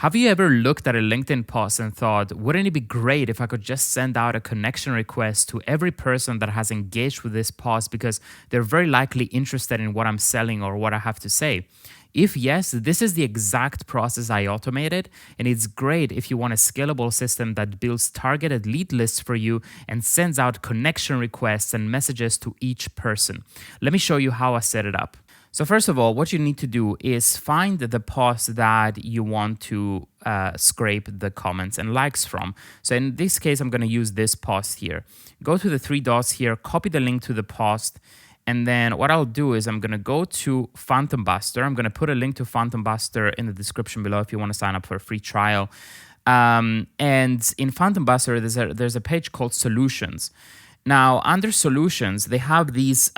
Have you ever looked at a LinkedIn post and thought, wouldn't it be great if I could just send out a connection request to every person that has engaged with this post because they're very likely interested in what I'm selling or what I have to say? If yes, this is the exact process I automated, and it's great if you want a scalable system that builds targeted lead lists for you and sends out connection requests and messages to each person. Let me show you how I set it up. So first of all, what you need to do is find the post that you want to scrape the comments and likes from. So in this case, I'm going to use this post here. Go to the three dots here, copy the link to the post, and then what I'll do is I'm going to go to Phantom Buster. I'm going to put a link to Phantom Buster in the description below if you want to sign up for a free trial. And in Phantom Buster, there's a page called Solutions. Now, under Solutions, they have these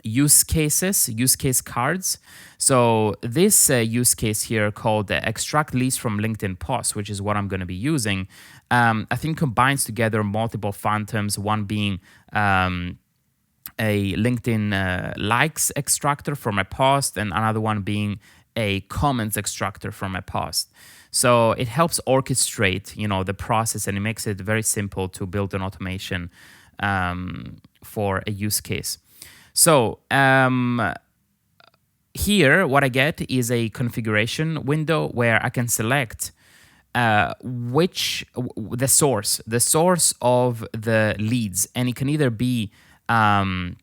use case cards. So this use case here called extract leads from LinkedIn posts, which is what I'm going to be using, I think combines together multiple phantoms, one being a LinkedIn likes extractor from a post and another one being a comments extractor from a post. So it helps orchestrate, the process, and it makes it very simple to build an automation for a use case. So here, what I get is a configuration window where I can select the source of the leads, and it can either be a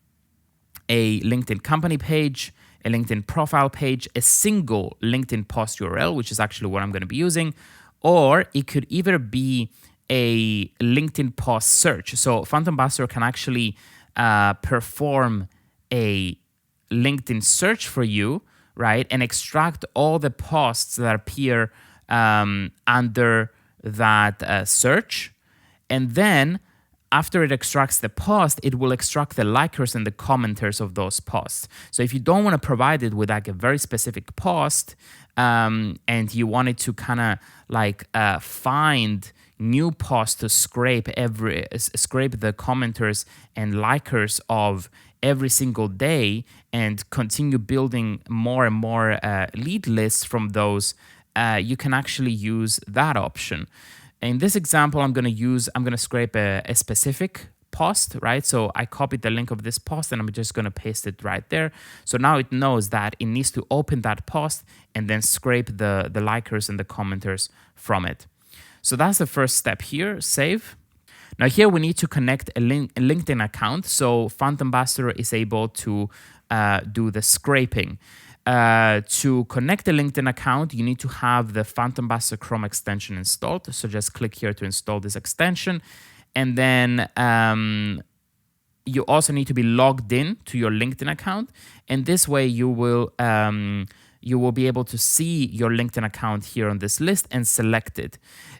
LinkedIn company page, a LinkedIn profile page, a single LinkedIn post URL, which is actually what I'm going to be using, or it could either be a LinkedIn post search. So Phantom Buster can actually perform a LinkedIn search for you, right, and extract all the posts that appear under that search. And then after it extracts the post, it will extract the likers and the commenters of those posts. So if you don't want to provide it with like a very specific post and you wanted to kind of find new posts to scrape the commenters and likers of every single day and continue building more and more lead lists from those, you can actually use that option. In this example, I'm going to scrape a specific post, right? So I copied the link of this post and I'm just going to paste it right there. So now it knows that it needs to open that post and then scrape the likers and the commenters from it. So that's the first step here, save. Now here we need to connect a LinkedIn account. So Phantom Buster is able to do the scraping. To connect a LinkedIn account, you need to have the Phantom Buster Chrome extension installed. So just click here to install this extension. And then you also need to be logged in to your LinkedIn account. And this way you will be able to see your LinkedIn account here on this list and select it.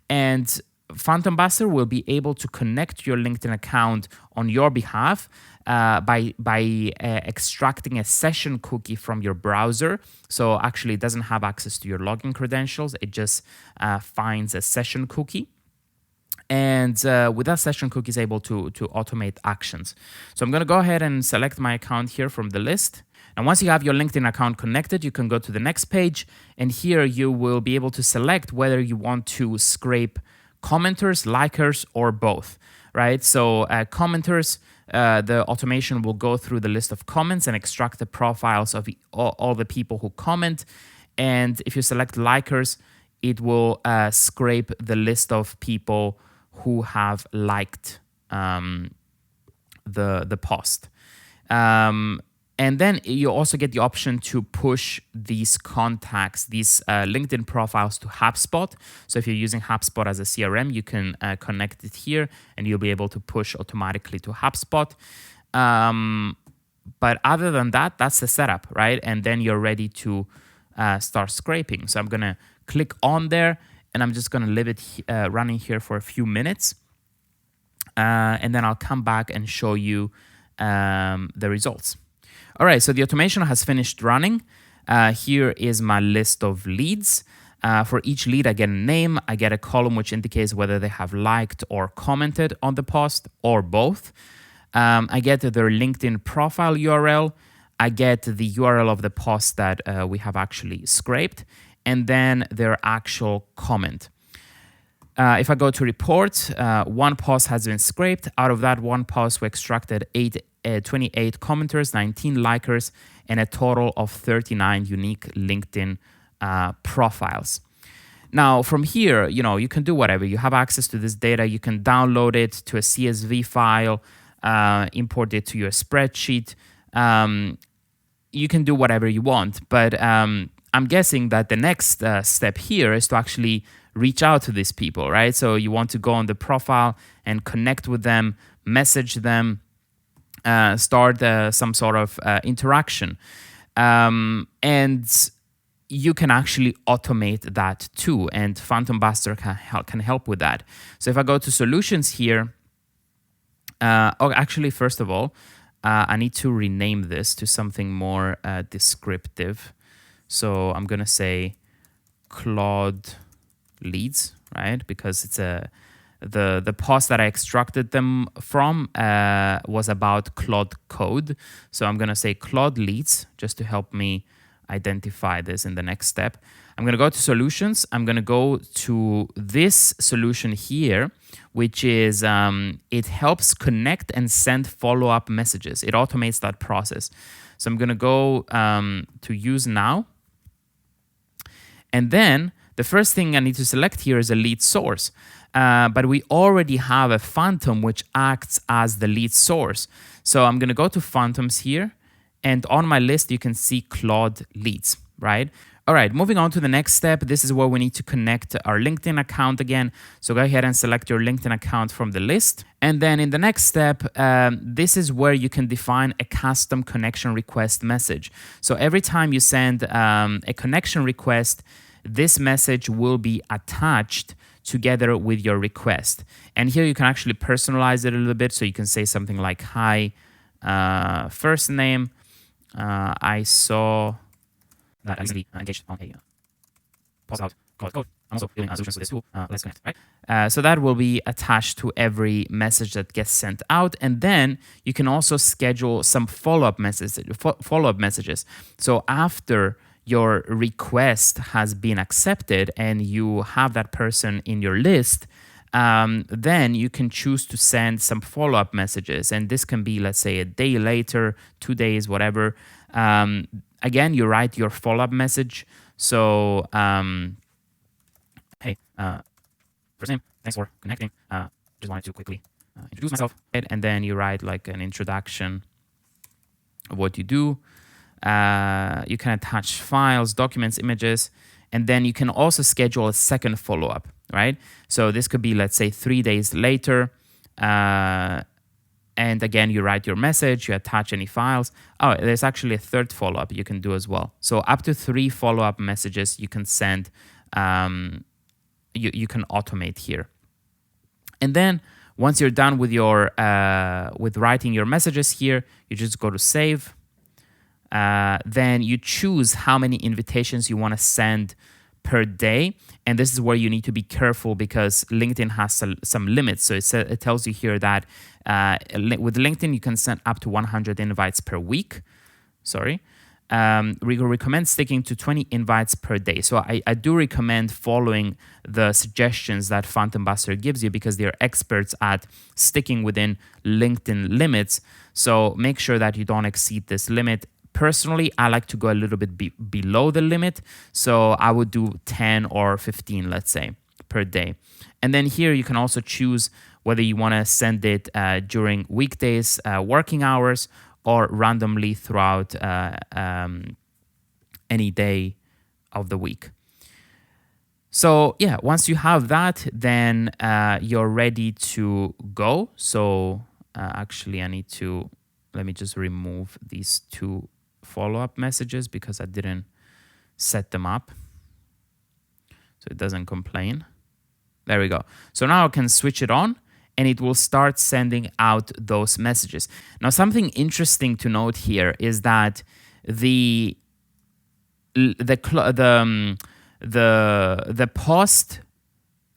And Phantom Buster will be able to connect your LinkedIn account on your behalf by extracting a session cookie from your browser. So actually it doesn't have access to your login credentials. It just finds a session cookie. And with that session cookie is able to automate actions. So I'm going to go ahead and select my account here from the list. And once you have your LinkedIn account connected, you can go to the next page. And here you will be able to select whether you want to scrape commenters, likers, or both, right? So commenters, the automation will go through the list of comments and extract the profiles of all the people who comment. And if you select likers, it will scrape the list of people who have liked the post. And then you also get the option to push these contacts, these LinkedIn profiles to HubSpot. So if you're using HubSpot as a CRM, you can connect it here and you'll be able to push automatically to HubSpot. But other than that, that's the setup, right? And then you're ready to start scraping. So I'm going to click on there and I'm just going to leave it running here for a few minutes. And then I'll come back and show you the results. All right, so the automation has finished running. Here is my list of leads. For each lead, I get a name. I get a column which indicates whether they have liked or commented on the post or both. I get their LinkedIn profile URL. I get the URL of the post that we have actually scraped. and then their actual comment. If I go to report, one post has been scraped. Out of that one post, we extracted 28 commenters, 19 likers, and a total of 39 unique LinkedIn profiles. Now, from here, you can do whatever. You have access to this data. You can download it to a CSV file, import it to your spreadsheet. You can do whatever you want. But I'm guessing that the next step here is to actually reach out to these people, right? So you want to go on the profile and connect with them, message them, start some sort of interaction. And you can actually automate that too. And Phantom Buster can help with that. So if I go to solutions here, actually, first of all, I need to rename this to something more descriptive. So I'm going to say Claude leads, right? Because it's the post that I extracted them from was about Claude code. So I'm going to say Claude leads just to help me identify this in the next step. I'm going to go to solutions. I'm going to go to this solution here, which is it helps connect and send follow-up messages. It automates that process. So I'm going to go to use now. And then the first thing I need to select here is a lead source. But we already have a Phantom which acts as the lead source. So I'm going to go to Phantoms here. And on my list, you can see Claude leads, right? All right, moving on to the next step. This is where we need to connect our LinkedIn account again. So go ahead and select your LinkedIn account from the list. And then in the next step, this is where you can define a custom connection request message. So every time you send a connection request, this message will be attached together with your request. And here you can actually personalize it a little bit. So you can say something like, hi, first name. I saw that I recently engaged on a post out code. I'm also building solutions to this tool. Let's connect, right? So that will be attached to every message that gets sent out. And then you can also schedule some follow-up messages. So after your request has been accepted and you have that person in your list, then you can choose to send some follow-up messages. And this can be, let's say, a day later, 2 days, whatever. Again, you write your follow-up message. So, hey, first name, thanks for connecting. Just wanted to quickly introduce myself. And then you write like an introduction of what you do. You can attach files, documents, images, and then you can also schedule a second follow-up, right? So this could be, let's say, 3 days later. And again, you write your message, you attach any files. Oh, there's actually a third follow-up you can do as well. So up to 3 follow-up messages you can send, you can automate here. And then once you're done with your with writing your messages here, you just go to save. Then you choose how many invitations you want to send per day. And this is where you need to be careful because LinkedIn has some limits. So it tells you here that with LinkedIn, you can send up to 100 invites per week. We recommend sticking to 20 invites per day. So I do recommend following the suggestions that Phantom Buster gives you because they're experts at sticking within LinkedIn limits. So make sure that you don't exceed this limit. Personally, I like to go a little bit below the limit. So I would do 10 or 15, let's say, per day. And then here you can also choose whether you want to send it during weekdays, working hours, or randomly throughout any day of the week. So yeah, once you have that, then you're ready to go. So actually, let me just remove these 2 follow-up messages because I didn't set them up. So it doesn't complain. There we go. So now I can switch it on and it will start sending out those messages. Now, something interesting to note here is that the post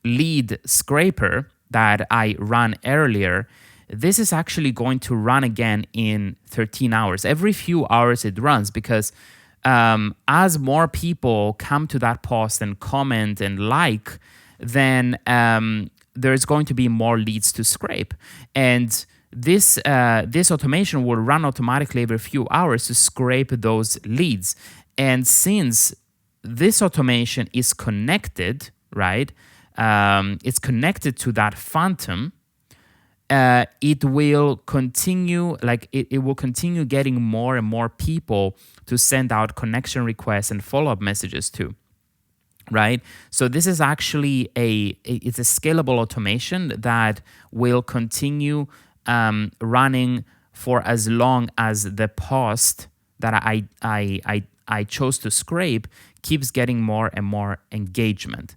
lead scraper that I ran earlier, this is actually going to run again in 13 hours. Every few hours it runs because as more people come to that post and comment and like, then there's going to be more leads to scrape. And this automation will run automatically every few hours to scrape those leads. And since this automation is connected, right? It's connected to that phantom. It will continue, it will continue getting more and more people to send out connection requests and follow-up messages to, right? So this is actually it's a scalable automation that will continue running for as long as the post that I chose to scrape keeps getting more and more engagement.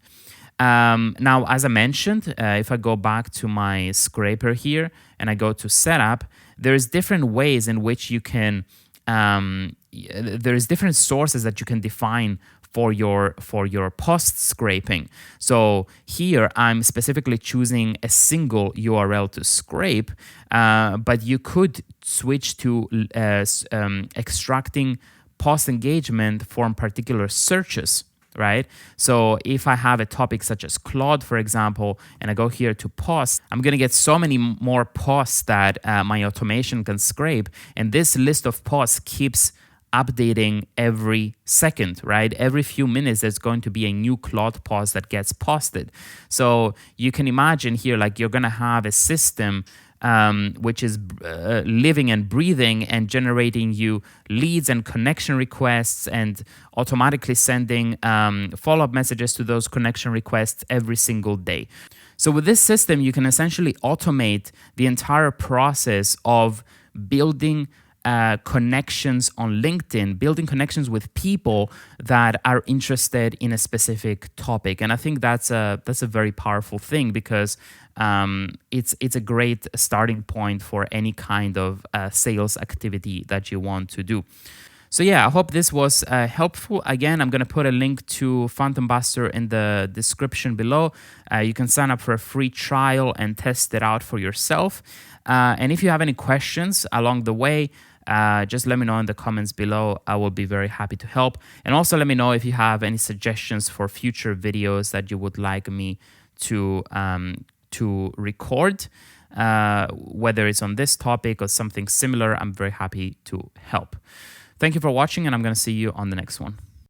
Now, as I mentioned, if I go back to my scraper here and I go to setup, there's different ways in which you can, there's different sources that you can define for your post scraping. So here I'm specifically choosing a single URL to scrape, but you could switch to extracting post engagement from particular searches, right? So if I have a topic such as Claude, for example, and I go here to posts, I'm going to get so many more posts that my automation can scrape. And this list of posts keeps updating every second, right? Every few minutes, there's going to be a new Claude post that gets posted. So you can imagine here, like you're going to have a system which is living and breathing and generating you leads and connection requests and automatically sending follow-up messages to those connection requests every single day. So with this system, you can essentially automate the entire process of building connections on LinkedIn, building connections with people that are interested in a specific topic. And I think that's a very powerful thing, because it's a great starting point for any kind of sales activity that you want to do. So yeah, I hope this was helpful. Again, I'm going to put a link to Phantom Buster in the description below. You can sign up for a free trial and test it out for yourself. And if you have any questions along the way, just let me know in the comments below. I will be very happy to help. And also let me know if you have any suggestions for future videos that you would like me to record, whether it's on this topic or something similar. I'm very happy to help. Thank you for watching, and I'm going to see you on the next one.